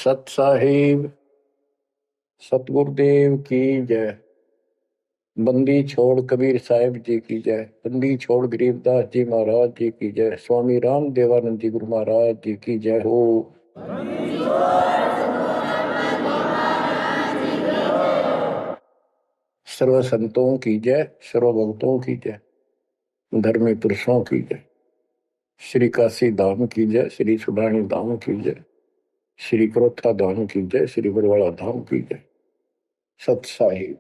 सत साहिब सतगुरुदेव की जय। बंदी छोड़ कबीर साहिब जी की जय। बंदी छोड़ गरीबदास जी महाराज जी की जय। स्वामी राम देवानंद जी गुरु महाराज जी की जय हो। सर्व संतों की जय, सर्व भक्तों की जय, धर्मी पुरुषों की जय। श्री काशी धाम की जय, श्री सुडानी धाम की जय, श्री क्रोथा धाम की जय, श्री बरवाड़ा धाम की जय। सत साहिब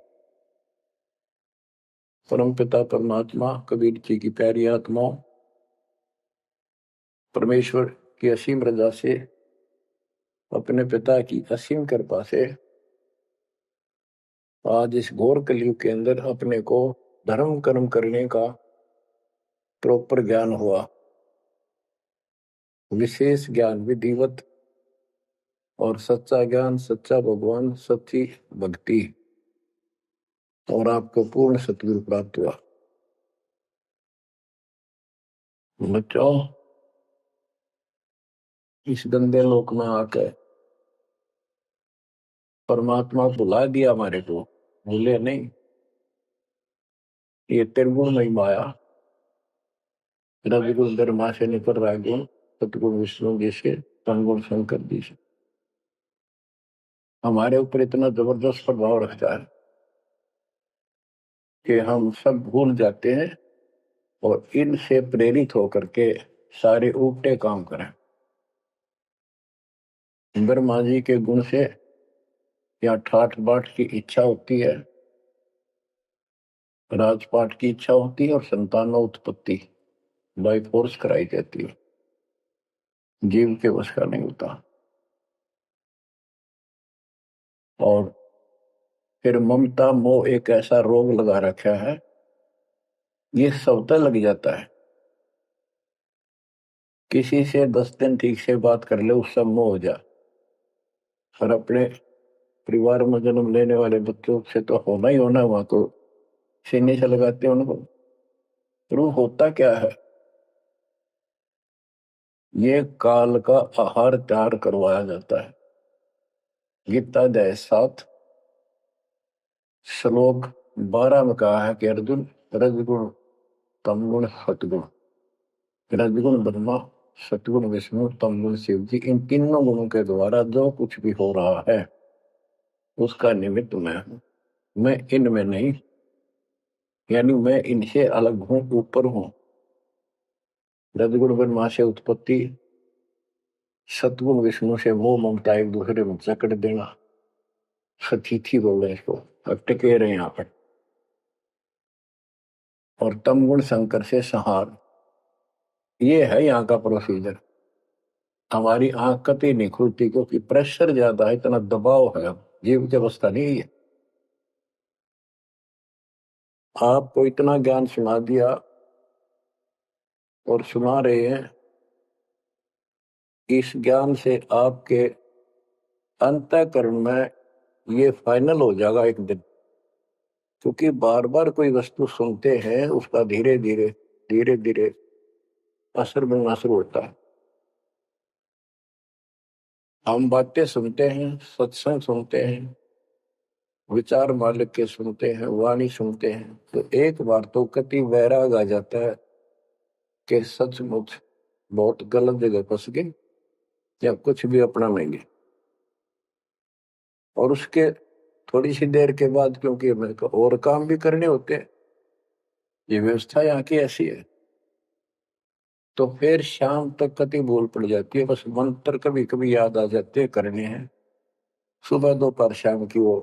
परम पिता परमात्मा कबीर जी की प्यारी आत्माओं, परमेश्वर की असीम रजा से, अपने पिता की असीम कृपा से आज इस घोर कलयुग के अंदर अपने को धर्म कर्म करने का प्रॉपर ज्ञान हुआ, विशेष ज्ञान विधिवत, और सच्चा ज्ञान, सच्चा भगवान, सच्ची भक्ति, और आपको पूर्ण सतगुरु प्राप्त हुआ। बच्चों, इस गंदे लोक में आकर परमात्मा भुला दिया हमारे को, भूले नहीं। ये त्रिगुण में माया, रविगुण धर्मा से निकल रहा है गुण, सतगुण विष्णु जी से, तमगुण शंकर जी से हमारे ऊपर इतना जबरदस्त प्रभाव रखता है कि हम सब भूल जाते हैं और इनसे प्रेरित होकर के सारे उल्टे काम करें। ब्रह्मा जी के गुण से या ठाठ बाट की इच्छा होती है, राजपाट की इच्छा होती है, और संतान उत्पत्ति बाई फोर्स कराई जाती है, जीव के वश का नहीं होता। और फिर ममता मोह एक ऐसा रोग लगा रखा है, ये सबता लग जाता है। किसी से 10 दिन ठीक से बात कर ले, उससे मोह हो जा। और अपने परिवार में जन्म लेने वाले बच्चों से तो होना ही होना, वहां तो सीने से लगाते हैं उनको। रूह होता क्या है? ये काल का आहार तैयार करवाया जाता है। गीता अध्याय 7 श्लोक 12 में कहा है कि अर्जुन, रजगुण तमगुण सतगुण, रजगुण ब्रह्मा, सतगुण विष्णु, तमगुण शिव जी, इन तीनों गुणों के द्वारा जो कुछ भी हो रहा है उसका निमित्त मैं हूं। मैं इनमें नहीं, यानी मैं इनसे अलग हूं, ऊपर हूं। रजगुण ब्रह्मा से उत्पत्ति, सतगुण विष्णु से मोह ममता एक दूसरे में जकड़ देना, सतीथी बोले इसको, अटके रहे यहां पर। और तमगुण शंकर से संहार, ये है यहाँ का प्रोसीजर। हमारी आंख कतई नहीं खुलती क्योंकि प्रेशर ज्यादा है, इतना दबाव है, जीव की अवस्था नहीं है। आपको इतना ज्ञान सुना दिया और सुना रहे हैं, इस ज्ञान से आपके अंतःकरण में ये फाइनल हो जाएगा एक दिन। क्योंकि बार बार कोई वस्तु सुनते हैं, उसका धीरे धीरे धीरे धीरे असर बनना शुरू होता है। हम बातें सुनते हैं, सत्संग सुनते हैं, विचार मालिक के सुनते हैं, वाणी सुनते हैं, तो एक बार तो कति वैराग आ जाता है कि सचमुच बहुत गलत जगह फंस गए या कुछ भी अपना लेंगे। और उसके थोड़ी सी देर के बाद, क्योंकि मेरे को और काम भी करने होते हैं, ये व्यवस्था यहाँ की ऐसी है, तो फिर शाम तक कति भूल पड़ जाती है। बस मंत्र कभी कभी याद आ जाते हैं, करने हैं। सुबह दोपहर शाम की वो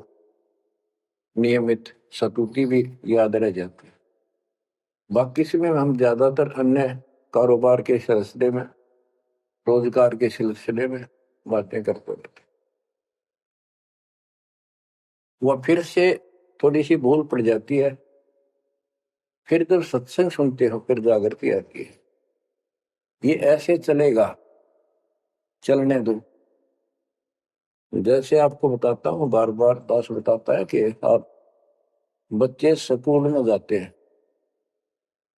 नियमित सतुति भी याद रह जाती है। बाकी समय हम ज्यादातर अन्य कारोबार के सिलसिले में, रोजगार के सिलसिले में बातें करते रहते। वह फिर से थोड़ी सी भूल पड़ जाती है। फिर जब सत्संग सुनते हो फिर जागृति आती है। ये ऐसे चलेगा, चलने दो। जैसे आपको बताता हूँ, बार बार दास बताता है कि आप बच्चे स्कूल में जाते हैं,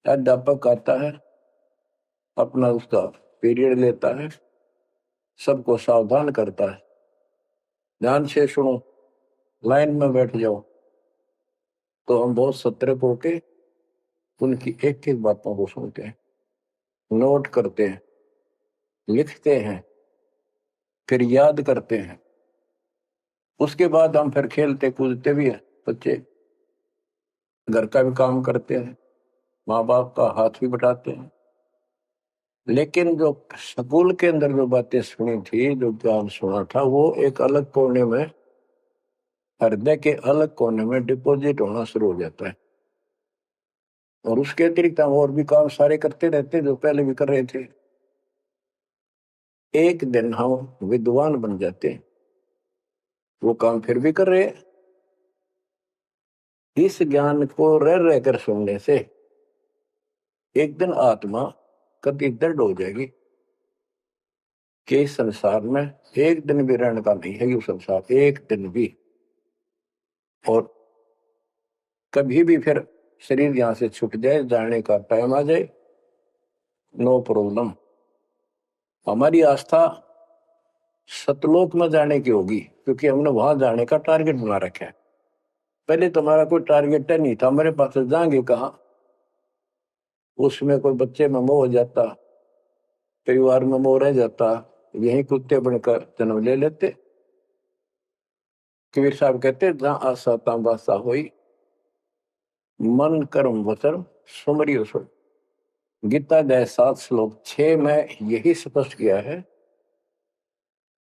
अध्यापक आता है, अपना उसका पीरियड लेता है, सबको सावधान करता है, ध्यान से सुनो, लाइन में बैठ जाओ। तो हम बहुत सतर्क होके उनकी एक एक बातों को सुनते हैं, नोट करते हैं, लिखते हैं, फिर याद करते हैं। उसके बाद हम फिर खेलते कूदते भी हैं। बच्चे घर का भी काम करते हैं, माँ बाप का हाथ भी बटाते हैं। लेकिन जो स्कूल के अंदर जो बातें सुनी थी, जो ज्ञान सुना था, वो एक अलग कोने में, हृदय के अलग कोने में डिपॉजिट होना शुरू हो जाता है। और उसके अतिरिक्त हम और भी काम सारे करते रहते हैं जो पहले भी कर रहे थे। एक दिन हम विद्वान बन जाते हैं, वो काम फिर भी कर रहे हैं। इस ज्ञान को रह रहकर सुनने से एक दिन आत्मा कति दृढ़ हो जाएगी कि इस संसार में एक दिन भी रहने का नहीं है, ये संसार एक दिन भी। और कभी भी फिर शरीर यहां से छूट जाए, जाने का टाइम आ जाए, नो प्रॉब्लम। हमारी आस्था सतलोक में जाने की होगी, क्योंकि हमने वहां जाने का टारगेट बना रखा है। पहले तुम्हारा कोई टारगेट नहीं था, हमारे पास जाएंगे कहाँ। उसमें कोई बच्चे में मोह हो जाता, परिवार में मोह रह जाता, यही कुत्ते बनकर जन्म ले लेते। कबीर साहब कहते, जहां आशा तहां बासा हुई, मन कर्म वचन सुमरियो सुन। गीता अध्याय 7 श्लोक 6 में यही स्पष्ट किया है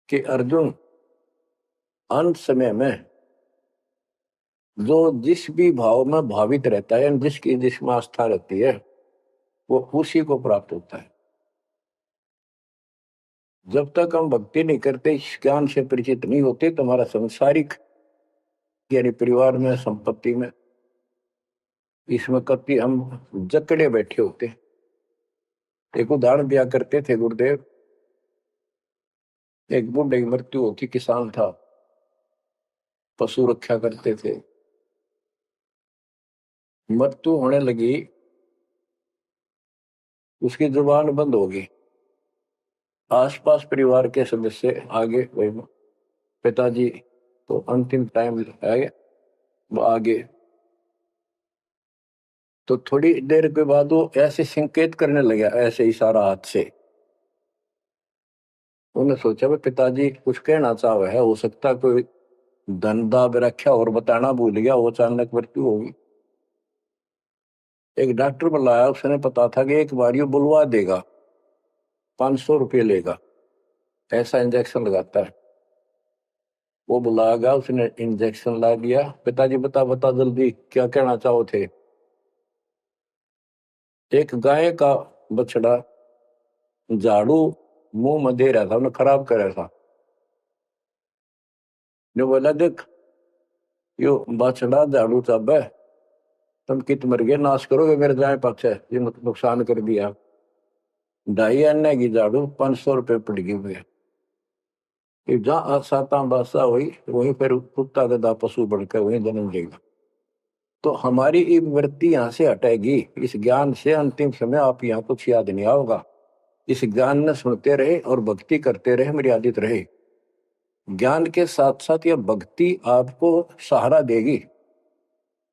कि अर्जुन, अंत समय में जो जिस भी भाव में भावित रहता है, जिसकी जिसमें आस्था रहती है, वो उसी को प्राप्त होता है। जब तक हम भक्ति नहीं करते, इस ज्ञान से परिचित नहीं होते, तो हमारा संसारिक यानी परिवार में, संपत्ति में, इसमें कभी हम जकड़े बैठे होते। एक उदाहरण दिया करते थे गुरुदेव। एक बूढ़े की मृत्यु होती, किसान था, पशु रक्षा करते थे। मृत्यु होने लगी, उसकी जुबान बंद हो गई। आसपास परिवार के सदस्य आगे, भाई पिताजी तो अंतिम टाइम है, वो आगे। तो थोड़ी देर के बाद वो ऐसे संकेत करने लगा, ऐसे इशारा हाथ से। उन्होंने सोचा भाई पिताजी कुछ कहना चाहे है, हो सकता कोई धन दाब रखा और बताना भूल गया, वो अचानक मृत्यु होगी। एक डॉक्टर बुलाया, उसने पता था कि एक बार ये बुलवा देगा, 500 रुपये लेगा, ऐसा इंजेक्शन लगाता है। वो बुलाया गया, उसने इंजेक्शन ला दिया। पिताजी बता बता जल्दी क्या कहना चाहो थे। एक गाय का बछड़ा झाड़ू मुंह में दे रहा था, उन्हें खराब कर रहा था। जो बोला, देख यो बछड़ा झाड़ू चाब है, तुम कित मर गए, नाश करोगे मेरे जाए पक्ष है, ये नुकसान कर दिया। 2.5 आने की झाड़ू 500 रुपये पड़ गई हुई। जहां साता बासा हुई, वहीं पर कुत्ता गधा पशु बढ़कर वहीं जन्म लेगा। तो हमारी ये वृत्ति यहाँ से हटेगी इस ज्ञान से। अंतिम समय आप यहाँ कुछ याद नहीं आओगा। इस ज्ञान में सुनते रहे और भक्ति करते रहे, मर्यादित रहे। ज्ञान के साथ साथ यह भक्ति आपको सहारा देगी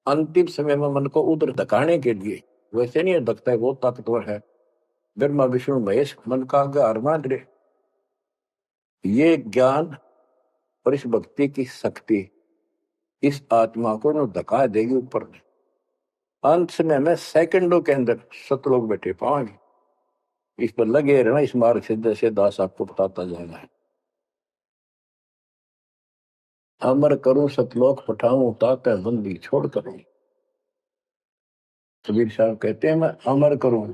अंतिम समय में मन को उधर धकाने के लिए। वैसे नहीं धकता है, बहुत ताकतवर है। ब्रह्मा विष्णु महेश मन का आधार मान रहे। ये ज्ञान और इस भक्ति की शक्ति इस आत्मा को न धका देगी ऊपर। अंत समय में सेकंडों के अंदर सतलोक बैठे पाएंगे। इस पर लगे रहना, इस मार्ग से जैसे दास आपको बताता जाना है। अमर करूं सतलोक पठाऊं, ताकत बंदी छोड़ करूं। कबीर साहब कहते हैं, मैं अमर करूं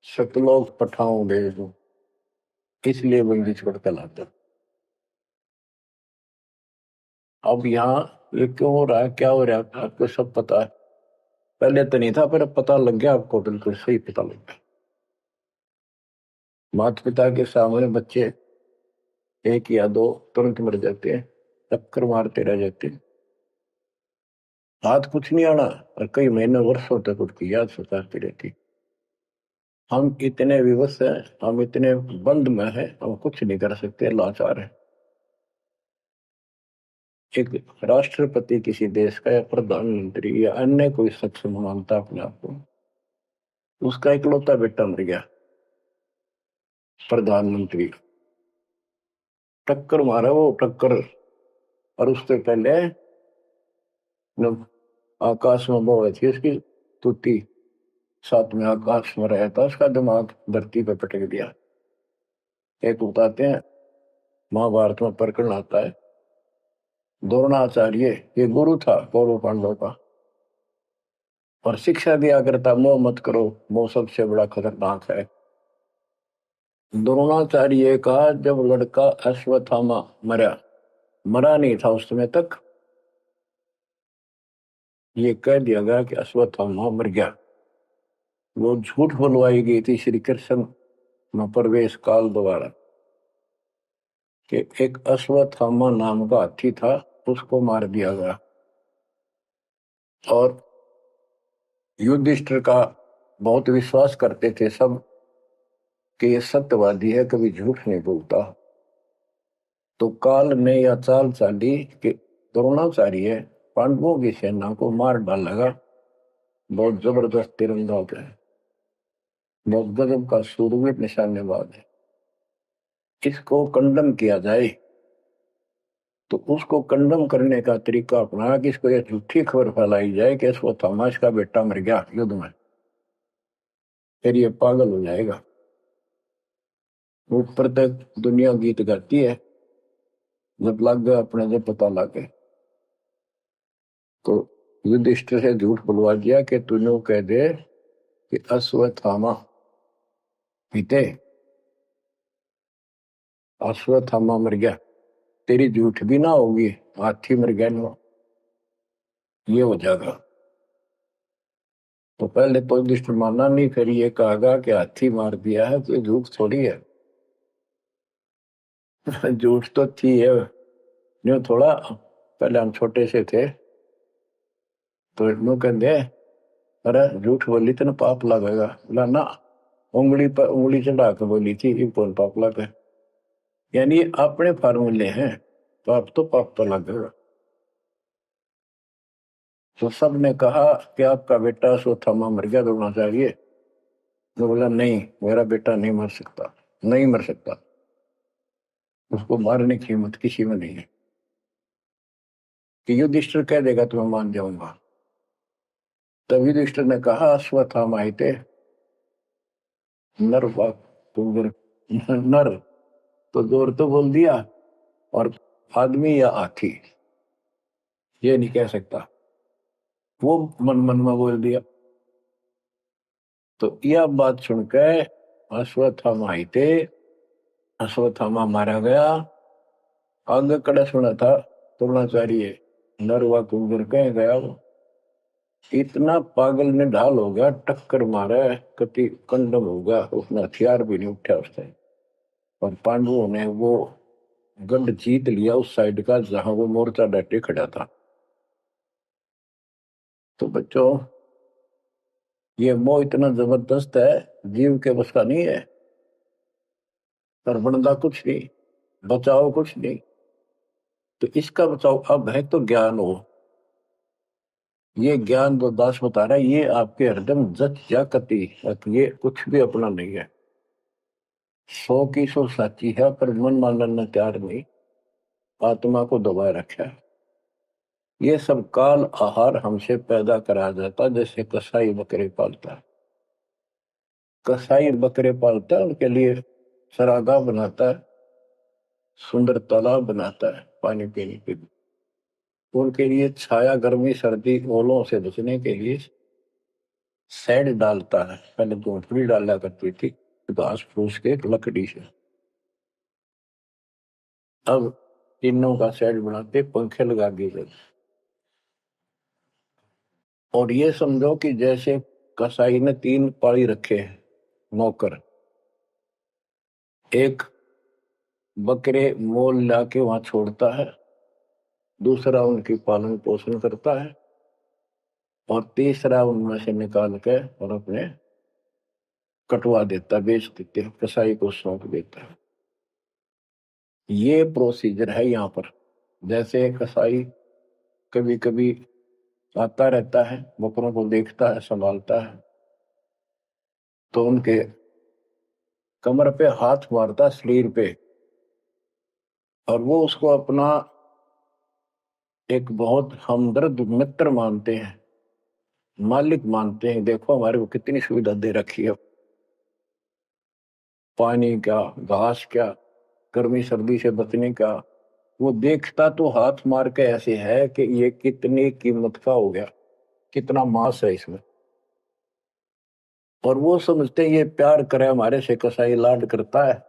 सतलोक पठाऊं भेज दूं, इसलिए बंदी छोड़ कर लाता। अब यहाँ ये क्यों हो रहा है, क्या हो रहा है, आपको सब पता है। पहले तो नहीं था, पर अब पता लग गया आपको, बिल्कुल सही पता लग गया। माता पिता के सामने बच्चे एक या दो तुरंत मर जाते हैं, चक्कर मारते रह जाते हैं, हाथ कुछ नहीं आना, और कई महीने वर्षों तक उसकी याद सताती रहती। हम इतने विवश हैं, हम इतने बंद में हैं, हम कुछ नहीं कर सकते, लाचार हैं। एक राष्ट्रपति किसी देश का या प्रधानमंत्री या अन्य कोई शख्स मानता अपने आप को, उसका इकलौता बेटा मर गया, प्रधानमंत्री, टक्कर मारा वो टक्कर, और उससे पहले जब आकाश में वो थी उसकी तुती, साथ में आकाश में रहा था, उसका दिमाग धरती पे पटक दिया। एक बताते हैं महाभारत में प्रकरण आता है, द्रोणाचार्य ये गुरु था कौरव पांडव का, और शिक्षा दिया करता मोह मत करो, मोह सबसे बड़ा खतरनाक है। द्रोणाचार्य का जब लड़का अश्वत्थामा मरा नहीं था उस समय तक, ये कह दिया गया कि अश्वत्थामा मर गया। वो झूठ बुलवाई गई थी श्री कृष्ण में प्रवेश काल द्वारा कि एक अश्वत्थामा नाम का हाथी था, उसको मार दिया गया। और युधिष्ठिर का बहुत विश्वास करते थे सब कि ये सत्यवादी है, कभी झूठ नहीं बोलता। तो काल ने या चाल चाली कि द्रोणाचार्य पांडवों की सेना को मार डालेगा। बहुत जबरदस्त तीरंदाज है, बहुत गजब का शूरवीर निशानेबाज है, इसको कंडम किया जाए। तो उसको कंडम करने का तरीका अपनाया कि इसको यह झूठी खबर फैलाई जाए कि अश्वत्थामा का बेटा मर गया युद्ध में, फिर ये पागल हो जाएगा। ऊपर तक दुनिया गीत गाती है, जब लग गया अपने जब पता लग गया तो युधिष्ठिर से झूठ बुलवा दिया कि तूने कह दे कि अश्वत्थामा पीते, अश्वत्थामा मर गया, तेरी झूठ भी ना होगी, हाथी मर गया ना, ये हो जाएगा। तो पहले तो युधिष्ठिर माना नहीं, फिर ये कहा कि हाथी मार दिया है तो झूठ थोड़ी है। झूठ तो थी है, न्यू थोड़ा। पहले हम छोटे से थे तो न्यू कहते अरे झूठ बोली तो ना पाप लगेगा, बोला ना, उंगली पर उंगली चढ़ा के बोली थी, ये कौन पाप लगे। यानी अपने फार्मूले हैं, पाप तो लगेगा। तो सबने कहा कि आपका बेटा अश्वत्थामा मर गया द्रोणाचार्य। तो बोला नहीं, मेरा बेटा नहीं मर सकता, नहीं मर सकता, उसको मारने की हिम्मत किसी में नहीं है। कि युधिष्ठिर कह देगा तो मैं मान जाऊंगा। तब युधिष्ठिर ने कहा अश्वत्थामा थे नर नर, तो जोर तो बोल दिया, और आदमी या हाथी ये नहीं कह सकता, वो मन मन में बोल दिया। तो यह बात सुनकर अश्वत्थामा थे, अश्वत्थामा मारा गया। आगे कड़ा सुना था द्रोणाचार्य नरवा कुंजर कह गया, वो इतना पागल ने ढाल हो गया, टक्कर मारा, कति कंडम हो गया, उसने हथियार भी नहीं उठा उसने। और पांडवों ने वो गढ़ जीत लिया उस साइड का जहां वो मोर्चा डटे खड़ा था। तो बच्चों, ये मोह इतना जबरदस्त है, जीव के बस का नहीं है। पर बनता कुछ नहीं, बचाओ कुछ नहीं। तो इसका बचाओ अब है तो ज्ञान हो। ये ज्ञान जो दास बता रहा है, ये आपके हृदय में जच जा कति, ये कुछ भी अपना नहीं है। 100 की 100 साची है, पर मन मानना तैयार नहीं, आत्मा को दबाए रखा है। ये सब काल आहार हमसे पैदा कराया जाता, जैसे कसाई बकरे पालता है। कसाई बकरे पालता है, उनके लिए सरागा बनाता है, सुंदर तालाब बनाता है पानी पीने के लिए। उनके लिए छाया, गर्मी, सर्दी, ओलों से बचने के लिए शेड डालता है। पहले झोंपड़ी डाला करती थी घास फूस के लकड़ी से, अब टीनों का शेड बनाते, पंखे लगा दिए जाते। और ये समझो कि जैसे कसाई ने 3 पाली रखे हैं नौकर, एक बकरे मोल लाके वहां छोड़ता है, दूसरा उनकी पालन पोषण करता है, और तीसरा उनमें से निकाल के और अपने कटवा देता, बेच देते हैं, कसाई को सौंप देता है। ये प्रोसीजर है यहाँ पर। जैसे कसाई कभी कभी आता रहता है, बकरों को देखता है, संभालता है, तो उनके कमर पे हाथ मारता, शरीर पे, और वो उसको अपना एक बहुत हमदर्द मित्र मानते हैं, मालिक मानते हैं। देखो हमारे को कितनी सुविधा दे रखी है, पानी क्या, घास क्या, गर्मी सर्दी से बचने का। वो देखता तो हाथ मार के ऐसे है कि ये कितनी कीमत का हो गया, कितना मांस है इसमें। और वो समझते हैं ये प्यार करे हमारे से, कसाई लाड करता है,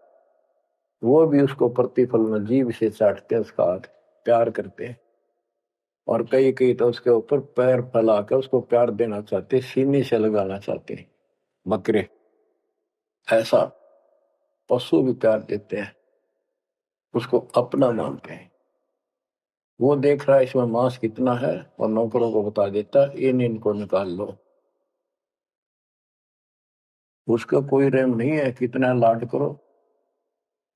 वो भी उसको प्रतिफल में जीभ से चाटते हैं उसका हाथ, प्यार करते हैं। और कई कई तो उसके ऊपर पैर फैला कर उसको प्यार देना चाहते, सीने से लगाना चाहते हैं। बकरे ऐसा पशु भी प्यार देते हैं, उसको अपना मानते हैं। वो देख रहा है इसमें मांस कितना है, और नौकरों को बता देता है इनको निकाल लो। उसका कोई रेम नहीं है, कितना लाड करो,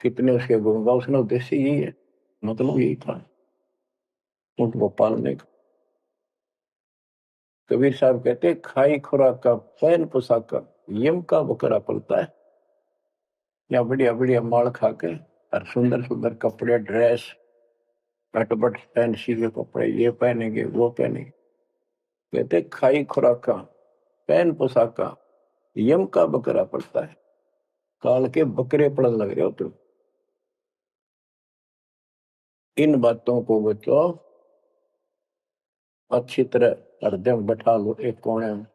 कितने उसके गुण गाओ, उसने उद्देश्य यही है, मतलब यही था ऊंट को पालने का। कबीर साहब कहते खाई खुराक का पैन पोशाक का यम का बकरा पलता है। या बढ़िया बढ़िया माल खा के और सुंदर सुंदर कपड़े, ड्रेस, कटबट फैंसी के कपड़े, ये पहनेंगे वो पहनेंगे। कहते खाई खुराक का पैन पोशाक का यम का बकरा पड़ता है। काल के बकरे पड़न लग रहे हो तुम। इन बातों को बचो, अच्छी तरह हृदय में बैठा लो एक कोने में।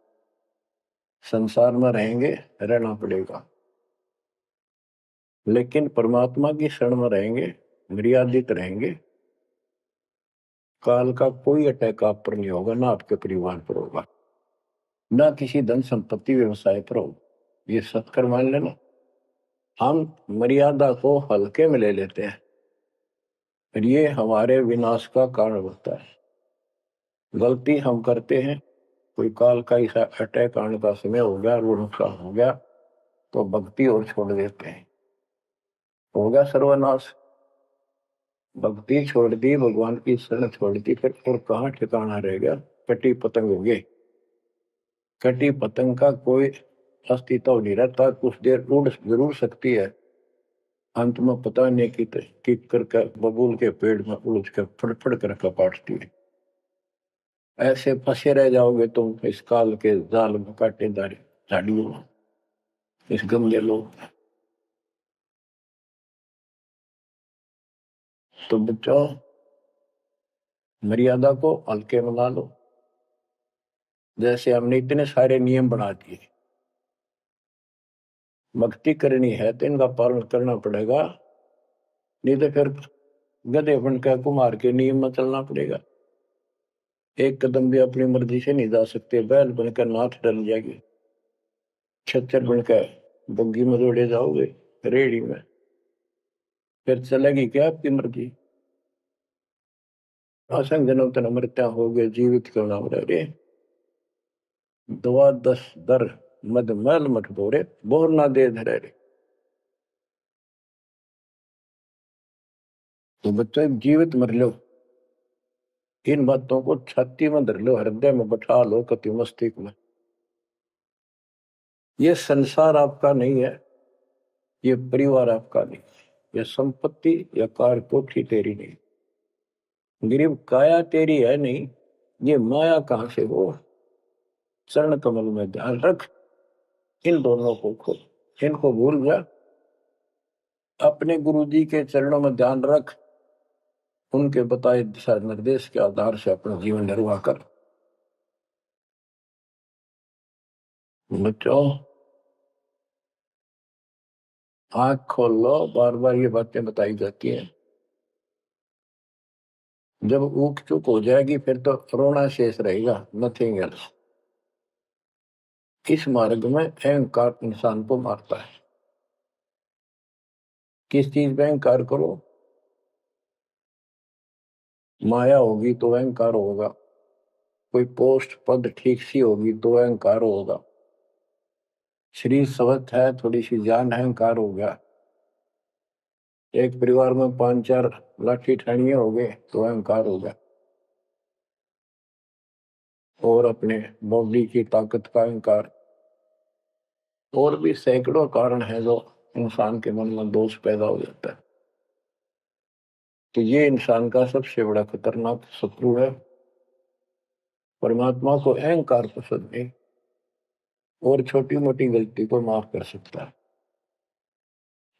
संसार में रहेंगे, रहना पड़ेगा, लेकिन परमात्मा की शरण में रहेंगे, मर्यादित रहेंगे। काल का कोई अटैक आप पर नहीं होगा, ना आपके परिवार पर होगा, ना किसी धन संपत्ति व्यवसाय पर होगा। ये सत्कर मान लेना। हम मर्यादा को हल्के में ले लेते हैं, और ये हमारे विनाश का कारण होता है। गलती हम करते हैं, कोई काल का ऐसा अटैक आने का समय हो गया, वो नुकसान हो गया, तो भक्ति और छोड़ देते हैं, हो गया सर्वनाश। भक्ति छोड़ दी, भगवान की शरण छोड़ दी, फिर और कहाँ ठिकाना रह गया। कटी पतंग हो गए। कटी पतंग का कोई अस्तित्व नहीं रहता, कुछ देर उड़ जरूर सकती है, अंत में पता नहीं कि करके बबूल के पेड़ में उलझ कर फड़फड़ कर कपाटती है। ऐसे फंसे रह जाओगे तुम इस काल के जाल में, कांटेदार झाड़ियों में, इस गंदे लोग। तो बच्चों, मर्यादा को हल्के में ला लो। जैसे हमने इतने सारे नियम बना दिए, भक्ति करनी है तो इनका पालन करना पड़ेगा, नहीं तो फिर गधे बनकर कुमार के नियम में चलना पड़ेगा। एक कदम भी अपनी मर्जी से नहीं जा सकते, बैल बनकर नाथ डल जाएगी, छच्चर बनकर बग्गी में दौड़े जाओगे, रेड़ी में, फिर चलेगी क्या आपकी मर्जी। असंग जन्म तन मृत्या हो गए, जीवित क्यों नाम रह रे, दवा दस दर मद मैल मठ बोरे, बोर ना दे धरे रे। तो बच्चों जीवित मर लो, इन बातों को छाती में धर लो, हृदय में बैठा लो, कति मस्तिष्क में। ये संसार आपका नहीं है, ये परिवार आपका नहीं, ये संपत्ति या कार कोठी तेरी नहीं, गरीब काया तेरी है नहीं, ये माया कहां से हो। चरण कमल में ध्यान रख, इन दोनों को खो, इनको भूल जा, अपने गुरु जी के चरणों में ध्यान रख, उनके बताए दिशा निर्देश के आधार से अपना जीवन निर्वाह कर। बच्चों, आंख खोल लो, बार बार ये बातें बताई जाती हैं। जब ऊक चुप हो जाएगी फिर तो रोना शेष रहेगा, नथिंग एल्स। इस मार्ग में अहंकार इंसान को मारता है। किस चीज पे अहंकार करो, माया होगी तो अहंकार होगा, कोई पोस्ट पद ठीक सी होगी तो अहंकार होगा, शरीर स्वस्थ है, थोड़ी सी जान, अहंकार हो गया। एक परिवार में 5-4 लाठी ठानिया हो गए तो अहंकार हो गया, और अपने बॉडी की ताकत का अहंकार, और भी सैकड़ों कारण है जो इंसान के मन में दोष पैदा हो जाता है। तो ये इंसान का सबसे बड़ा खतरनाक शत्रु है। परमात्मा को अहंकार पसंद नहीं, और छोटी मोटी गलती को माफ कर सकता है।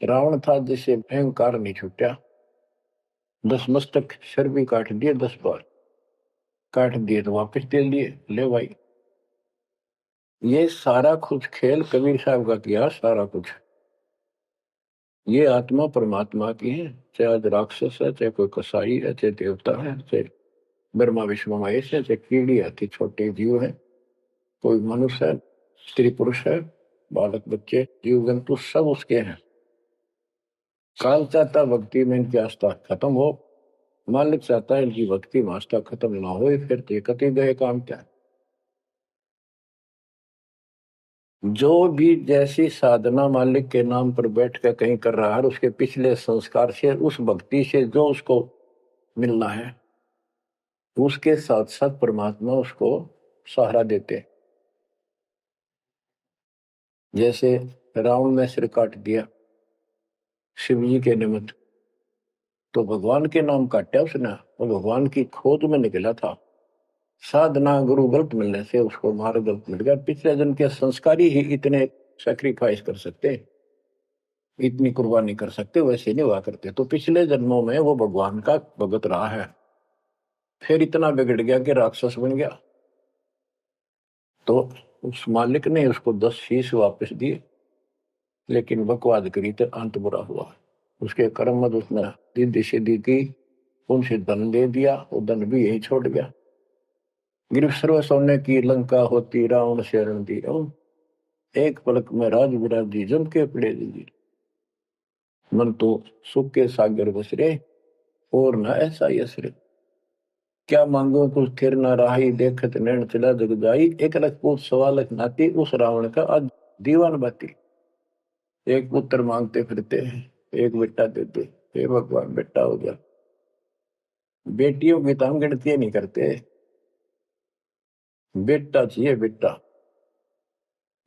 रावण था जिसे अहंकार नहीं छूटा, 10 मस्तक सर भी काट दिए, 10 बार काट दिए तो वापस दे दिए, ले भाई। ये सारा कुछ खेल कबीर साहब का किया, सारा कुछ। ये आत्मा परमात्मा की है, चाहे आज राक्षस है, चाहे कोई कसाई है, चाहे देवता है, चाहे ब्रह्मा विष्णु महेश है, चाहे कीड़ी आती छोटे जीव है, कोई मनुष्य है, स्त्री पुरुष है, बालक बच्चे जीव जंतु सब उसके हैं। काल चाहता भक्ति में इनकी आस्था खत्म हो, मालिक चाहता है इनकी भक्ति में आस्था खत्म ना हो, फिर तो कति गए काम क्या। जो भी जैसी साधना मालिक के नाम पर बैठ कर कहीं कर रहा है, उसके पिछले संस्कार से, उस भक्ति से जो उसको मिलना है, उसके साथ साथ परमात्मा उसको सहारा देते। जैसे रावण ने सिर काट दिया शिव जी के निमित्त, तो भगवान के नाम काटा उसने, वो भगवान की खोज में निकला था। साधना गुरु गलत मिलने से उसको मार्ग गलत मिल गया। पिछले जन्म के संस्कारी ही इतने सैक्रिफाइस कर सकते, इतनी कुर्बानी कर सकते, वैसे नहीं हुआ करते। तो पिछले जन्मों में वो भगवान का भगत रहा है, फिर इतना बिगड़ गया कि राक्षस बन गया। तो उस मालिक ने उसको 10 शीश वापस दिए, लेकिन बकवाद करी तो अंत बुरा हुआ। उसके कर्म मत उसने रिद्धि सिद्धि की, उनसे धन दे दिया, वो धन भी यही छोड़ गया। गिरफ्त सर्व सोने की लंका होती, रावण शरण दी, एक पलक में राज विराजी जम के पड़े दी। मन तो सुख के सागर बसरे, और न ऐसा यसरे। क्या मांगो कुछ थिर न राही, देखत नैन चला जग जाई। एक लख पूत सवा लख नाती, उस रावण का आज दीवान बाती। एक पुत्र मांगते फिरते हैं, एक बेटा देते, हे भगवान बेटा हो गया। बेटियों की तो हम गिनती नहीं करते, बेटा चाहिए बेटा।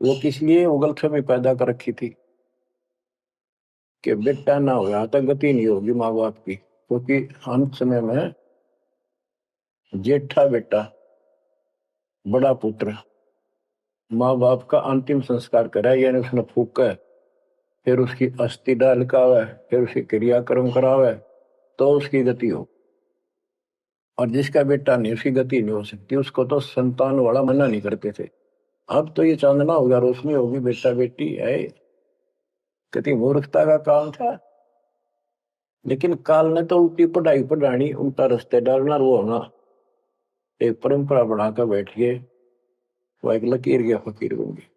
वो किस लिए उगलफहमी पैदा कर रखी थी कि बेटा ना हो तो गति नहीं होगी माँ बाप की, क्योंकि अंत समय में जेठा बेटा, बड़ा पुत्र माँ बाप का अंतिम संस्कार करा, यानी उसने फूका, फिर उसकी अस्थि डाल का, फिर उसकी क्रियाक्रम करावे, तो उसकी गति हो। और जिसका बेटा नहीं, उसकी गति नहीं हो सकती। उसको तो संतान वाला मना नहीं करते थे। अब तो ये चांदना होगा, रोशनी होगी, बेटा बेटी है, कितनी मूर्खता का काम था। लेकिन काल ने तो उल्टी पढ़ाई पढ़ानी, उल्टा रास्ते डालना, वो होना, एक परंपरा बनाकर बैठ गए, वो एक लकीर के फकीर बन गए।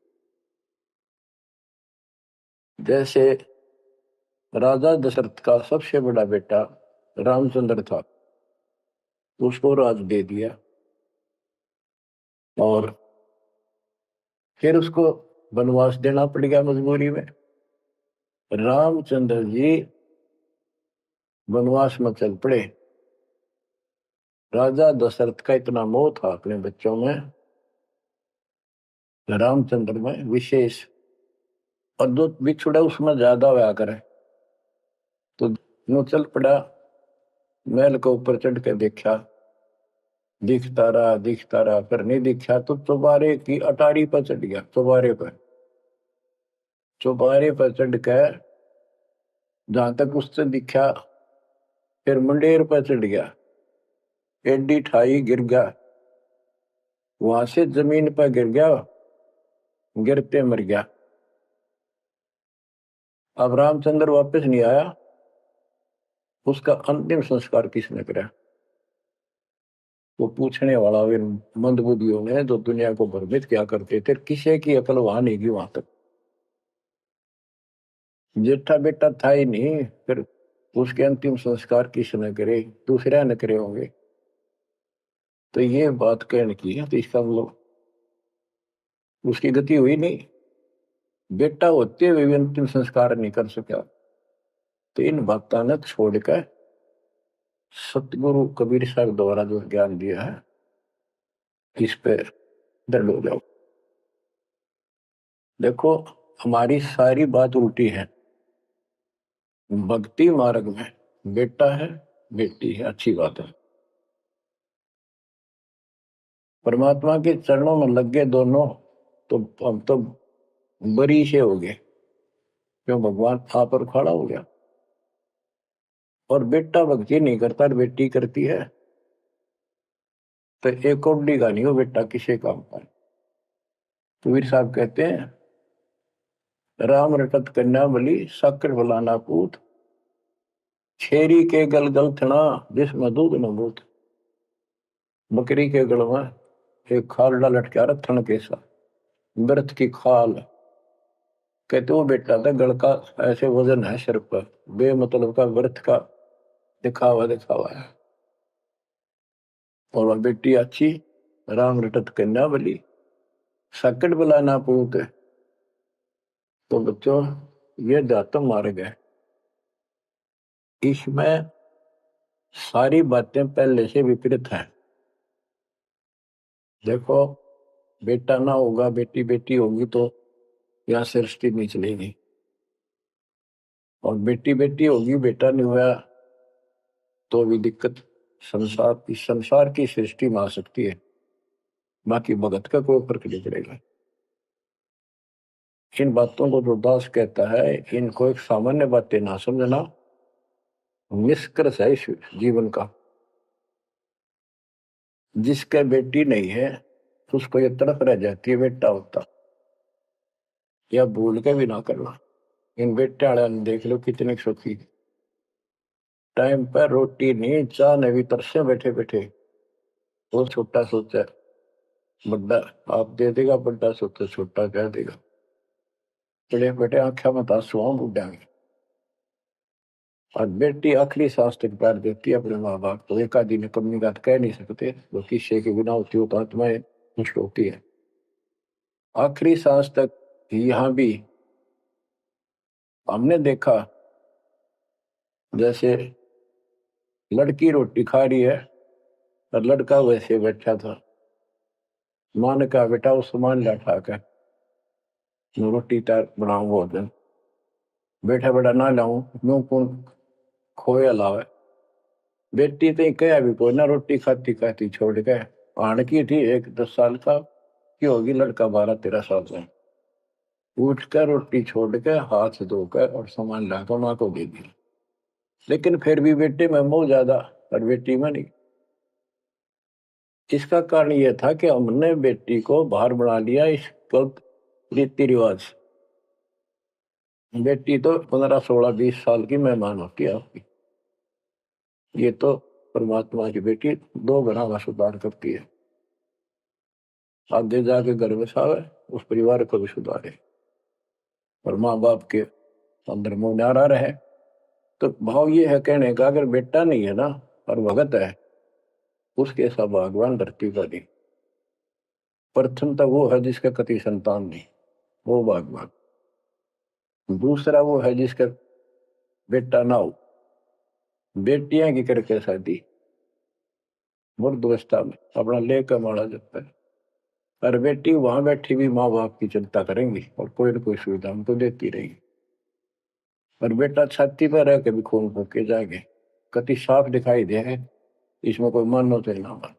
जैसे राजा दशरथ का सबसे बड़ा बेटा रामचंद्र था, उसको राज दे दिया, और फिर उसको वनवास देना पड़ गया मजबूरी में। रामचंद्र जी वनवास में चल पड़े। राजा दशरथ का इतना मोह था अपने बच्चों में, रामचंद्र में विशेष, और जो बिछुड़ा उसमें ज्यादा हुआ करे, तो नो चल पड़ा, महल के ऊपर चढ़ के देखा, दिखता रहा, फिर नहीं दिखा तो चौबारे की अटारी पर चढ़ गया। चौबारे पर चढ़ कर जहां तक उससे दिखा, फिर मुंडेर पर चढ़ गया, एडी ठाई गिर गया, वहां से जमीन पर गिर गया, गिरते मर गया। अब रामचंद्र वापस नहीं आया, उसका अंतिम संस्कार किसने करा? वो पूछने वाला वे मंदबुद्धियों ने जो दुनिया को भ्रमित क्या करते थे, किसी की अकल वहां नहीं गई वहां तक। जेठा बेटा था ही नहीं, फिर उसके अंतिम संस्कार किसने करे? दूसरे ने करे होंगे। तो ये बात कहने की है, तो इसका मतलब उसकी गति हुई नहीं, बेटा होते हुए भी अंतिम संस्कार नहीं कर सका। तो इन बातों ने छोड़कर सतगुरु कबीर साहब द्वारा जो ज्ञान दिया है इस पे दृढ़ हो जाओ। देखो हमारी सारी बात उल्टी है। भक्ति मार्ग में बेटा है बेटी है, अच्छी बात है। परमात्मा के चरणों में लग गए दोनों तो हम तो बरी से हो गए, क्यों भगवान आप पर खड़ा हो गया। और बेटा भक्ति नहीं करता और बेटी करती है तो एक कौडी का नहीं हो बेटा किसी काम का। कबीर साहब कहते हैं राम रटत कन्या बली साकर फलाना पूत, छेरी के गल गल थना जिसमें दूध न बूत। बकरी के गल में एक खाल लटका रहा थन के साथ, व्रत की खाल। कहते वो बेटा था गल का ऐसे वजन है सिर पर, बेमतलब का व्रत का दिखावा दिखावा है। और वह बेटी अच्छी राम रटत कन्या बली साकट बलाना पूत। तो बच्चों ये दातम मार्ग है, इसमें सारी बातें पहले से विपरीत हैं। देखो बेटा ना होगा बेटी बेटी होगी तो यहाँ सृष्टि नहीं चलेगी, और बेटी बेटी होगी बेटा नहीं हुआ तो भी दिक्कत संसार की सृष्टि में आ सकती है। बाकी भगत का कोई फर्क नहीं पड़ेगा। इन बातों को जो दास कहता है इनको एक सामान्य बातें ना समझना, निष्कर्ष है इस जीवन का। जिसके बेटी नहीं है उसको ये तड़प रह जाती है बेटा होता, या भूल के भी ना करना। इन बेटे वाले देख लो कितने सुखी, टाइम पर रोटी नहीं चाह नहीं भी तरसे बैठे बैठे। वो छोटा सोचा बड़ा आप दे देगा, बड़ा सोचा छोटा कह देगा। बड़े बेटे आंखें में आंसू बुढ़ाएंगे। और बेटी आखिरी सांस तक प्यार देती है अपने माँ बाप को, एक आदि ने कमी बात कह नहीं सकते, वो किस्से के बिना होती हो तो आत्माएं नष्ट होती है। आखिरी सांस तक यहाँ भी हमने देखा जैसे लड़की रोटी खा रही है और लड़का वैसे बैठा था। माँ ने कहा बेटा वो सामान ला कर रोटी तार बनाऊ भोजन। बैठा बेटा ना लाऊं यूं कौन खोया लावे। बेटी तो कह भी कोई ना, रोटी खाती खाती छोड़ के आण की थी, एक 10 साल का की होगी, लड़का 12-13 साल का। उठ कर रोटी छोड़ के हाथ धोकर और सामान लाकर माँ को दे दिया। लेकिन फिर भी बेटे में मोह ज्यादा और बेटी में नहीं। इसका कारण यह था कि हमने बेटी को बाहर बना लिया इस गलत रीति रिवाज। बेटी तो 15-16-20 साल की मेहमान होती है आपकी, ये तो परमात्मा की बेटी 2 गुना का सुधार करती है। आगे जाके घर बसावे उस परिवार को भी सुधारे और माँ बाप के अंदर मोह न्यारा रहे। तो भाव ये है कहने का, अगर बेटा नहीं है ना और भगत है उसके ऐसा भगवान धरती पर नहीं। प्रथम तो वो है जिसका कति संतान नहीं, वो भगवान। दूसरा वो है जिसका बेटा ना हो, बेटियां की करके शादी मुर्दवस्था में अपना लेकर मारा जाता है। और बेटी वहां बैठी भी माँ बाप की चिंता करेंगी और कोई ना कोई सुविधा उनको देती रहेगी। और बेटा छाती पर रह के भी खून फूके जाएंगे, कति साफ दिखाई दे है, इसमें कोई मानो तो ना मान।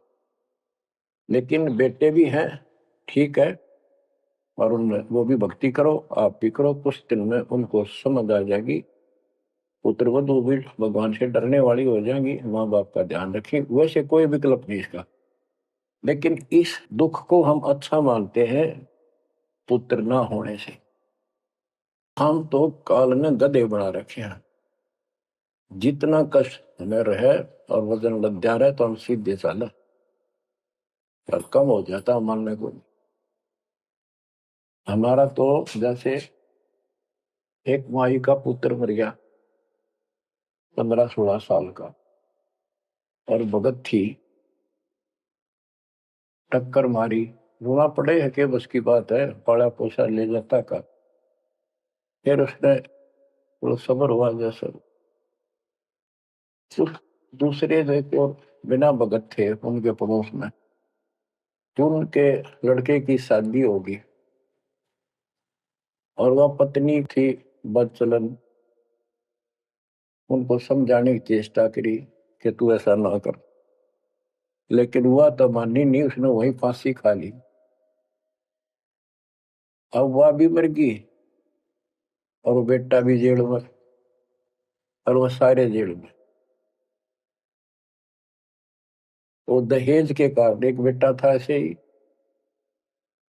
लेकिन बेटे भी हैं ठीक है, और उनमें वो भी भक्ति करो आप भी करो, कुछ दिन में उनको समझ आ जाएगी। पुत्र वधू भी भगवान से डरने वाली हो जाएंगी, माँ बाप का ध्यान रखें, वैसे कोई विकल्प नहीं इसका। लेकिन इस दुख को हम अच्छा मानते हैं पुत्र ना होने से। हम तो काल ने गधे बना रखे हैं, जितना कष्ट हमें रहे और वजन लग जा रहा है तो हम सीधे चाला और कम हो जाता मानने को। हमारा तो जैसे एक माई का पुत्र मर गया 15-16 साल का, और भगत थी, टक्कर मारी, रोना पड़े है कि बस की बात है, पाला पोसा ले जाता का। फिर उसने थोड़ा सबर हुआ जैसे कुछ दूसरे एक और बिना भगत थे उनके पड़ोस में, जो उनके लड़के की शादी होगी और वह पत्नी थी बदचलन, उनको समझाने की चेष्टा करी कि तू ऐसा ना कर, लेकिन वह तो मानी नहीं, उसने वही फांसी खा ली। अब वह भी मर गई और वो बेटा भी जेल में और वो सारे जेल में। वो दहेज के कारण, एक बेटा था ऐसे ही,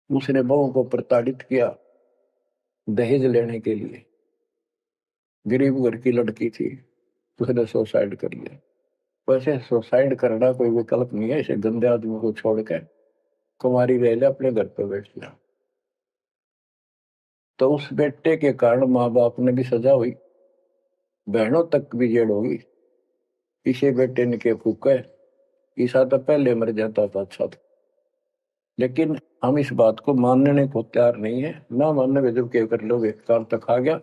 उसने बहू को प्रताड़ित किया दहेज लेने के लिए, गरीब घर की लड़की थी, उसने सुसाइड कर लिया। वैसे सुसाइड करना कोई विकल्प नहीं है, इसे गंदे आदमी को छोड़ के कुमारी रह ले, अपने घर पे बैठ लिया। तो उस बेटे के कारण माँ बाप ने भी सजा हुई, बहनों तक भी जेल होगी। इसे बेटे ने के फूके, ईसा तो पहले मर जाता था अच्छा था। लेकिन हम इस बात को मानने को तैयार नहीं है, ना मानने में जब क्या कर लोगे, काल तक आ गया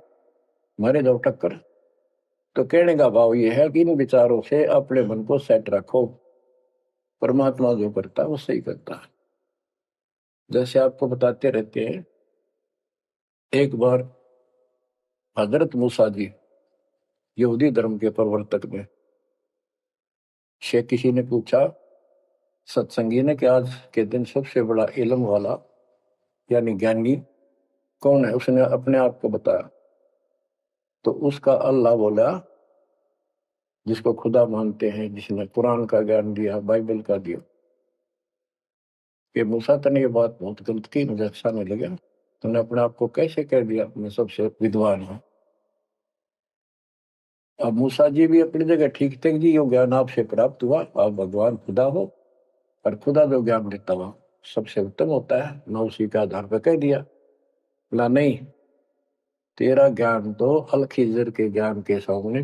मारे जाओ टक्कर। तो कहने का भाव ये है कि इन विचारों से अपने मन को सेट रखो, परमात्मा जो करता है वो सही करता है। जैसे आपको बताते रहते हैं, एक बार हजरत मूसा जी, यहूदी धर्म के प्रवर्तक में, से किसी ने पूछा सत्संगी ने कि आज के दिन सबसे बड़ा इल्म वाला यानी ज्ञानी कौन है, उसने अपने आप को बताया। तो उसका अल्लाह बोला, जिसको खुदा मानते हैं, जिसने कुरान का ज्ञान दिया, बाइबल का दिया। कि मूसा तने ये बात बहुत गलत की, मुझे अच्छा नहीं लगा, तूने अपने आप को कैसे कह दिया मैं सबसे विद्वान हूँ। अब मूसा जी भी अपनी जगह ठीक थे जी, यो ज्ञान आपसे प्राप्त हुआ, आप भगवान खुदा हो, और खुदा जो ज्ञान देता हुआ सबसे उत्तम होता है, मैं उसी के आधार पर कह दिया। बोला नहीं, तेरा ज्ञान तो अल खिजर के ज्ञान के सामने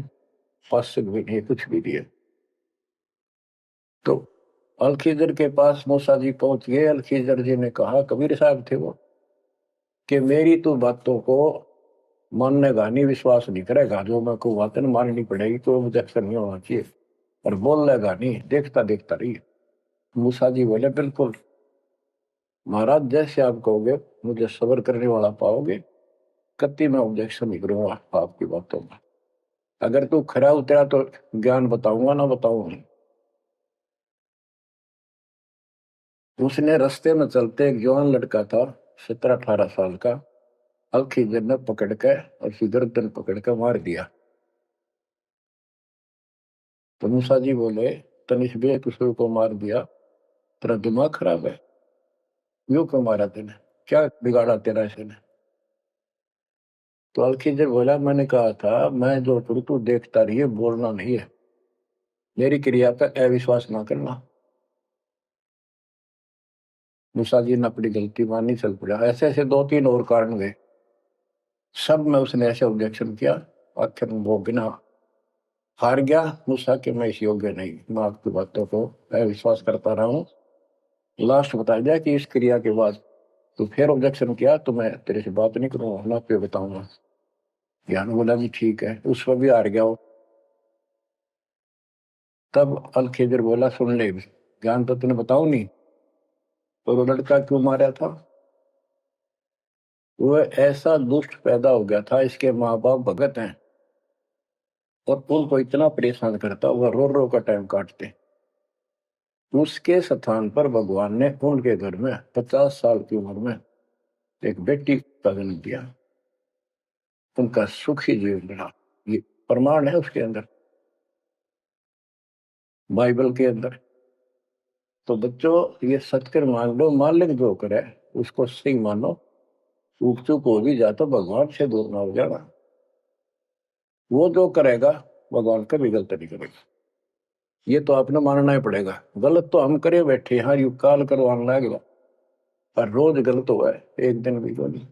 पास भी नहीं, कुछ भी नहीं है। तो अल खिजर के पास मूसा जी पहुंच गए। अल खिजर जी ने कहा, कबीर साहब थे वो, कि मेरी तो बातों को मानने का नहीं, विश्वास नहीं करेगा, जो मैं को बातें माननी पड़ेगी, तो ऑब्जेक्शन नहीं होना चाहिए, और बोल लेगा नहीं, देखता देखता रही। मूसा जी बोले बिल्कुल महाराज, जैसे आप कहोगे, मुझे सब्र करने वाला पाओगे, कति मैं ऑब्जेक्शन नहीं करूंगा आपकी बातों में। अगर तू खरा उतरा तो ज्ञान बताऊंगा, ना बताऊंगा। उसने रास्ते में चलते एक जवान लड़का था, 17-18 साल का, अलखीजर ने पकड़ के और उसकी गर्दन पकड़ के मार दिया। तो मूसा जी बोले, तनिष बे किसी को मार दिया, तेरा दिमाग खराब है, यूं क्यों मारा तेने, क्या बिगाड़ा तेरा इसने। तो अलखीजर बोला, मैंने कहा था मैं जो करूं तू देखता रही है, बोलना नहीं है, मेरी क्रिया पर अविश्वास ना करना। मूसा जी ने अपनी गलती मानी, चल पड़ा। ऐसे ऐसे 2-3 और कारण गए, सब में उसने ऐसे ऑब्जेक्शन किया, आखिर वो बिना हार गया मूसा कि मैं इस योग्य नहीं, मैं आपकी बातों को अविश्वास करता रहा हूँ। लास्ट बता दिया कि इस क्रिया के बाद तो फिर ऑब्जेक्शन किया तो मैं तेरे से बात नहीं करूंगा, ना पे बताऊंगा। ज्ञान बोला जी ठीक है, उस पर भी हार गया वो। तब अल खिजर बोला, सुन ले, ज्ञान तो तूने बताऊ नहीं, तो वो लड़का क्यों मारा था। वो ऐसा दुष्ट पैदा हो गया था, इसके माँ बाप भगत हैं और उनको इतना परेशान करता, वह रो रो का टाइम काटते। उसके स्थान पर भगवान ने उनके घर में 50 साल की उम्र में एक बेटी का जन्म दिया, उनका सुखी जीवन रहा। ये प्रमाण है उसके अंदर, बाइबल के अंदर। तो बच्चों, ये सत्कर मान लो, मालिक जो करे उसको सही मानो, चूक चूक हो भी जा तो भगवान से दूर ना हो जाना। वो जो करेगा भगवान कभी गलत नहीं करेगा, ये तो आपने मानना ही पड़ेगा। गलत तो हम करे बैठे, हाँ यू काल करवाने लगेगा, पर रोज गलत हुआ है, एक दिन भी तो नहीं।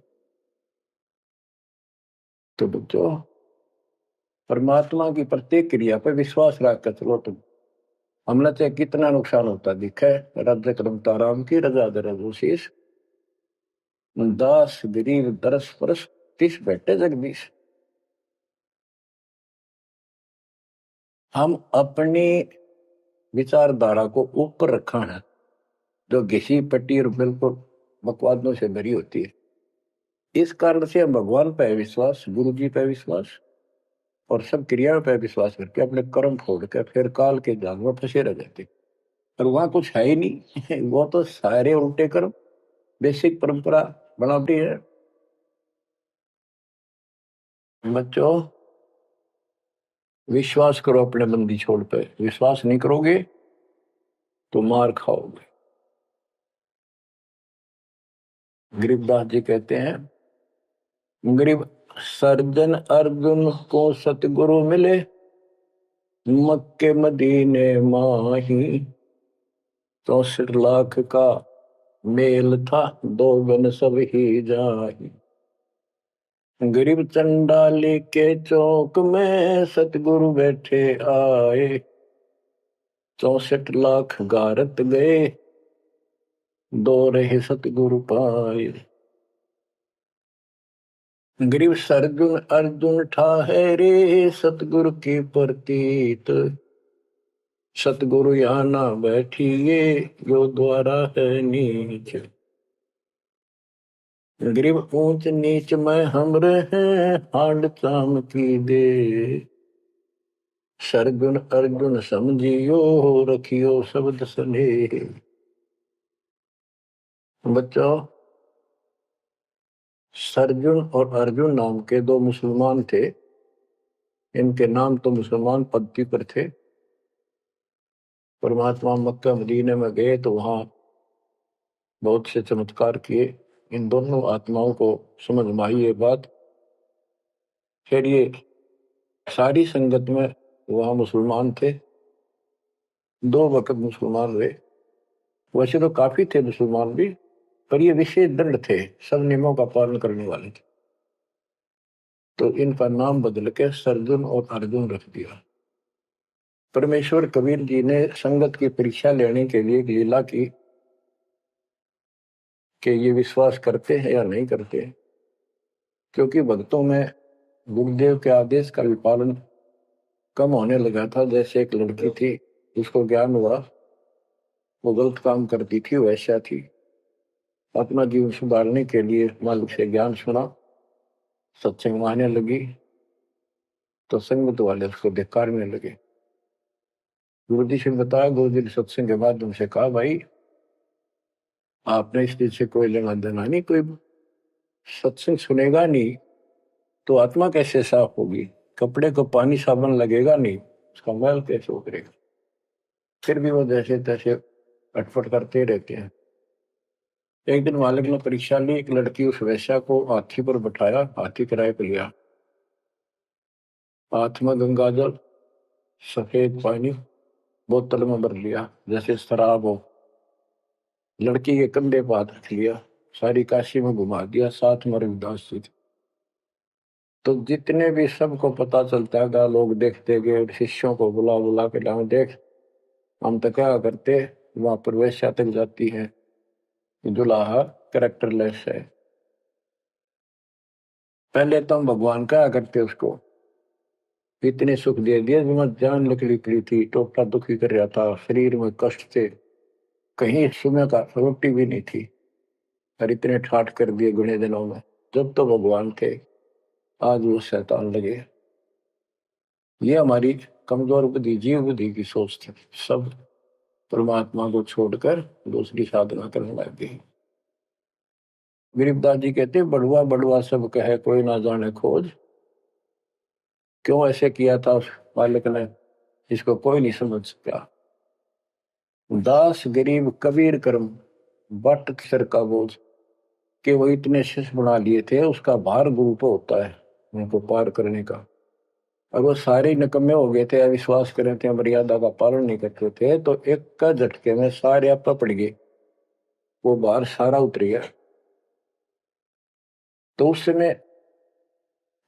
तो बच्चों, परमात्मा की प्रत्येक क्रिया पर विश्वास रख कर चलो तुम, हमने चाहे कितना नुकसान होता दिखा है। राज्य करमता राम की रजा दरशीष, दास गरीब दरस परस, तिस बैठे जगदीश। हम अपनी विचारधारा को ऊपर रखा है, जो घिसी पट्टी और बिल्कुल बकवादों से भरी होती है। इस कारण से हम भगवान पे विश्वास, गुरु जी पे विश्वास और सब क्रियाओं पे विश्वास करके अपने कर्म छोड़ के फिर काल के जाल में फंसे रह जाते। और वहां कुछ है ही नहीं वो तो सारे उल्टे कर्म, बेसिक परंपरा बनावटी है। बच्चों, विश्वास करो अपने बंदी छोड़ पे, विश्वास नहीं करोगे तो मार खाओगे। गरीबदास जी कहते हैं, गरीब सर्जन अर्जुन को सतगुरु मिले, मक्के मदीने माही, 64 लाख का मेल था, दो गन सब ही जाही। गरीब चंडाली के चौक में सतगुरु बैठे आए, 64 लाख गारत गए, दो रहे सतगुरु पाए। गरीब सरजुन अर्जुन ठाहरे, सतगुरु की प्रतीत, सतगुरु यहाँ ना बैठिए, जो द्वारा है नीच। गरीब ऊंच नीच में हम रहे, हांड चाम की दे, सरजुन अर्जुन समझियो, रखियो शब्द स्नेह। बच्चों, सरजुन और अर्जुन नाम के दो मुसलमान थे। इनके नाम तो मुसलमान पद्धति पर थे। परमात्मा मक्का मदीने में गए तो वहां बहुत से चमत्कार किए। इन दोनों आत्माओं को समझ में आई ये बात। फिर ये सारी संगत में वहां मुसलमान थे, 2 वक्त मुसलमान रहे। वैसे तो काफी थे मुसलमान भी, पर ये विशेष दंड थे, सब नियमों का पालन करने वाले थे। तो इनका नाम बदल के सरजुन और अर्जुन रख दिया। परमेश्वर कबीर जी ने संगत की परीक्षा लेने के लिए एक लीला की कि ये विश्वास करते हैं या नहीं करते। क्योंकि भक्तों में गुरुदेव के आदेश का भी पालन कम होने लगा था। जैसे एक लड़की थी, उसको ज्ञान हुआ वो गलत काम करती थी, वैसा थी। अपना जीवन सुधारने के लिए मालिक से ज्ञान सुना, सत्संग में आने लगी तो संगत वाले उसको धिक्कारने लगे। गुरु जी से बताया, गुरु जी ने सत्संग के बाद उनसे कहा, भाई आपने इस चीज से कोई लेना देना नहीं, कोई सत्संग सुनेगा नहीं तो आत्मा कैसे साफ होगी, कपड़े को पानी साबुन लगेगा नहीं, उसका मैल कैसे उतरेगा। फिर भी वो जैसे तैसे अटपट करते रहते हैं। एक दिन मालिक ने परीक्षा ली, एक लड़की उस वैश्या को हाथी पर बैठाया, हाथी किराए पर लिया, हाथ में गंगाजल, सफेद पानी बोतल में भर लिया जैसे शराब हो। लड़की के कंधे पर हाथ रख लिया, सारी काशी में घुमा दिया, साथ में रविदास जी थे। तो जितने भी सबको पता चलता है, लोग देखते गए, शिष्यों को बुला बुला के लाओ, देख हम तो क्या करते, वहां पर वैश्या तक जाती है, दुल्हा कैरेक्टरलेस है। पहले तो हम भगवान क्या करते उसको, इतने सुख दे दिए, जान निकली पड़ी थी, टोटा दुखी कर रहा था, शरीर में कष्ट थे, कहीं सुबह का रोटी भी नहीं थी, और इतने ठाठ कर दिए गुने दिनों में। जब तो भगवान थे, आज वो शैतान लगे। ये हमारी कमजोर बुद्धि, जीव बुद्धि की सोच थी। सब परमात्मा को छोड़कर दूसरी साधना करने लग गई। गरीबदास जी कहते, बड़ुआ बड़ुआ सब कहे, कोई ना जाने खोज। क्यों ऐसे किया था उस मालिक ने, इसको कोई नहीं समझ सका। दास गरीब कबीर कर्म, बट सर का बोझ, कि वो इतने शिष्य बना लिए थे, उसका भार गुरु पे होता है उनको पार करने का। और वो सारे निकम्मे हो गए थे, अविश्वास कर रहे थे, मर्यादा का पालन नहीं करते थे, तो एक का झटके में सारे आप पड़ गए, वो भार सारा उतर गया। तो उस समय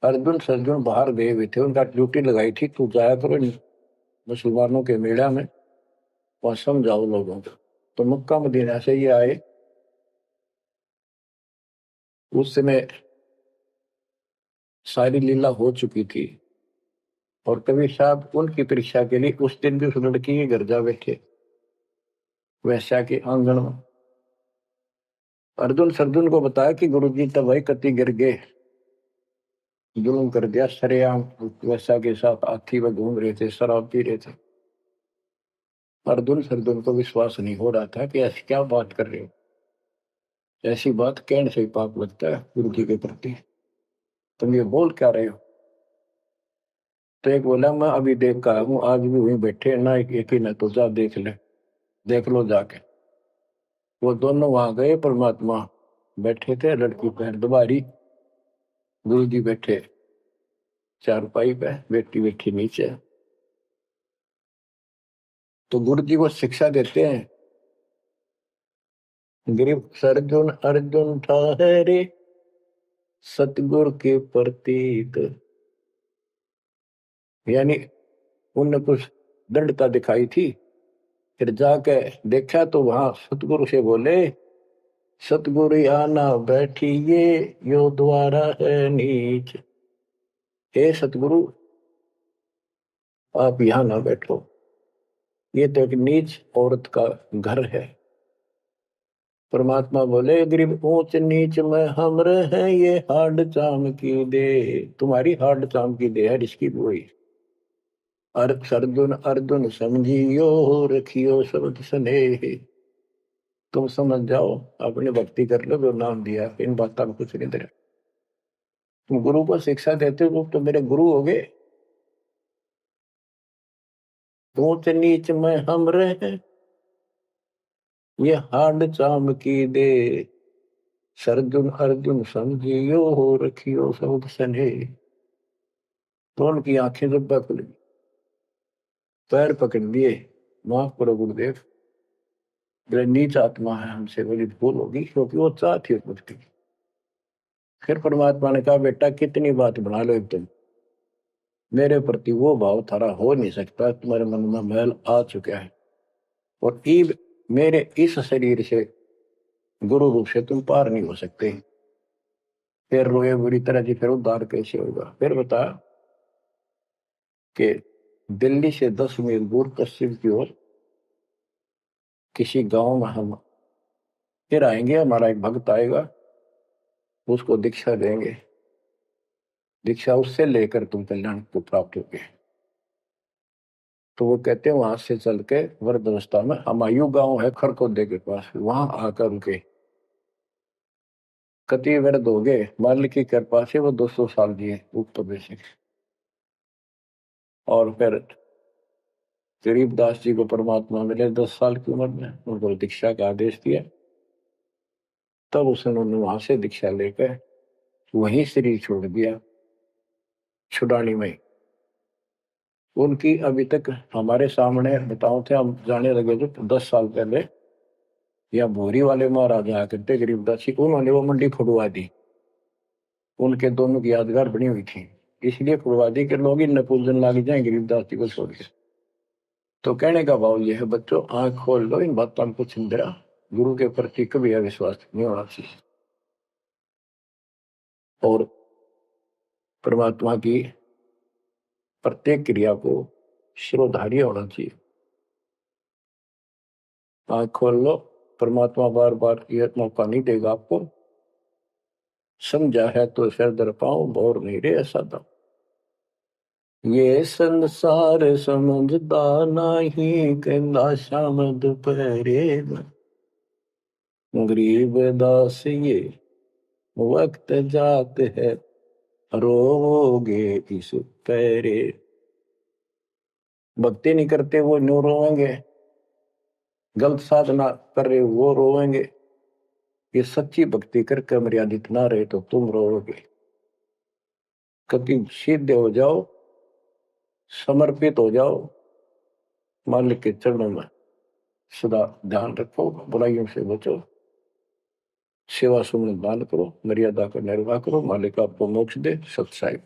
अर्जुन सर्जुन बाहर गए हुए थे, उनका ड्यूटी लगाई थी, तू जाया करो मुसलमानों के मेला में, वहां समझाओ लोगों को। तो मक्का मदीना से ये आए। उस समय सारी लीला हो चुकी थी, और कबीर साहब उनकी परीक्षा के लिए उस दिन भी उस लड़की के घर जा बैठे, वैश्या के आंगन में। अर्जुन सरजुन को बताया कि गुरुजी तब भाई कति गिर गए, जुल्म कर दिया सरेआम, वैश्या के साथ हाथी में घूम रहे थे, शराब पी रहे थे। अर्जुन सरजुन को विश्वास नहीं हो रहा था कि ऐसी क्या बात कर रहे हो, ऐसी बात कहने से ही पाप लगता है गुरु जी के प्रति, तुम ये बोल क्या रहे हो। तो एक बोला मैं अभी देख का हूँ, आज भी वहीं बैठे ना, एक ही ना, तो जा देख ले, देख लो जाके। वो दोनों वहां गए, परमात्मा बैठे थे, लड़की पैर दबारी, गुरु जी बैठे चारपाई पे, बेटी बैठी नीचे। तो गुरु जी को शिक्षा देते हैं, गिरिव सरजुन अर्जुन ठहरे सतगुरु के प्रतीक, यानी उनने कुछ दृढ़ता दिखाई थी। फिर जाके देखा तो वहां सतगुरु से बोले, सतगुरु आना बैठिए यो द्वारा है नीच, हे सतगुरु आप यहाँ ना बैठो, ये तो एक नीच औरत का घर है। परमात्मा बोले, गरीब ऊंच नीच में हम रहे, ये हाड चाम की दे, तुम्हारी हाड चाम की दे है इसकी कोई। अर्जुन अर्जुन समझियो रखियो शब्द स्नेह, तुम समझ जाओ, अपनी भक्ति कर लो, जो नाम दिया, इन बातों में कुछ नहीं दे रहा। तुम गुरु को शिक्षा देते हो तो मेरे गुरु हो गए। ऊंच नीच में हम रहे, ये हाड चाम की दे, सरजुन अर्जुन समझियो हो रखियो शब्द स्नेह। तो उनकी आंखें जब खुल गई, पैर पकड़ लिए, माफ करो गुरुदेव, मेरे नीच आत्मा है, हमसे बड़ी भूल होगी, क्योंकि वो चाहती है मुझकी। फिर परमात्मा ने कहा, बेटा कितनी बात बना लो तुम, मेरे प्रति वो भाव थारा हो नहीं सकता, तुम्हारे मन में मैल आ चुका है, और ईब मेरे इस शरीर से गुरु रूप से तुम पार नहीं हो सकते। फिर रोए बुरी तरह जी, फिर उद्धार कैसे होगा। फिर बता कि दिल्ली से 10 मील दूर पश्चिम की ओर किसी गांव में हम फिर आएंगे, हमारा एक भक्त आएगा, उसको दीक्षा देंगे, दीक्षा उससे लेकर तुम कल्याण को प्राप्त होगे। तो वो कहते हैं वहां से चल के वृद्धावस्था में हमायूं गांव है खरकोदे के पास, वहां आकर रुके। कति वृद्ध हो गए, मालिक की कृपा से वो 200 साल जिए ऊपर से। और फिर गरीबदास जी को परमात्मा मिले 10 साल की उम्र में, उनको दीक्षा का आदेश दिया। तब उन्होंने वहां से दीक्षा लेकर वहीं शरीर छोड़ दिया, छुड़ानी में। उनकी अभी तक हमारे सामने बताओ थे, हम जाने लगे थे 10 साल पहले, या भोरी वाले महाराजा करते गरीबदास जी, उन्होंने वो मंडी फुड़वा दी, उनके दोनों की यादगार बनी हुई थी, इसलिए फुड़वा दी कि लोग इन पूजन लाग जाए गरीबदास जी को छोड़ के। तो कहने का भाव यह है बच्चों, आंख खोल लो, इन बातों को चिंतरा, गुरु के प्रति कभी अविश्वास नहीं होना चाहिए, और परमात्मा की प्रत्येक क्रिया को शिरोधार्य होना चाहिए। आंख खोल लो, परमात्मा बार बार यह मौका नहीं देगा आपको, समझा है तो सिर दर पाओ, और नहीं रे ऐसा दो। ये संसार समझदा नहीं, कहंदा शाम दोपहरे में, गरीब दास ये वक्त जात है, रोओगे इस पैरे। भक्ति नहीं करते वो न्यू रोएंगे, गलत साधना कर रहे वो रोएंगे, ये सच्ची भक्ति करके मर्यादित ना रहे तो तुम रोओगे। कभी सीधे हो जाओ, समर्पित हो जाओ, मालिक के चरणों में सदा ध्यान रखो, बुराइयों से बचो, सेवा सुमन दान करो, मर्यादा का निर्वाह करो, मालिक आपको मोक्ष दे। सत साहिब।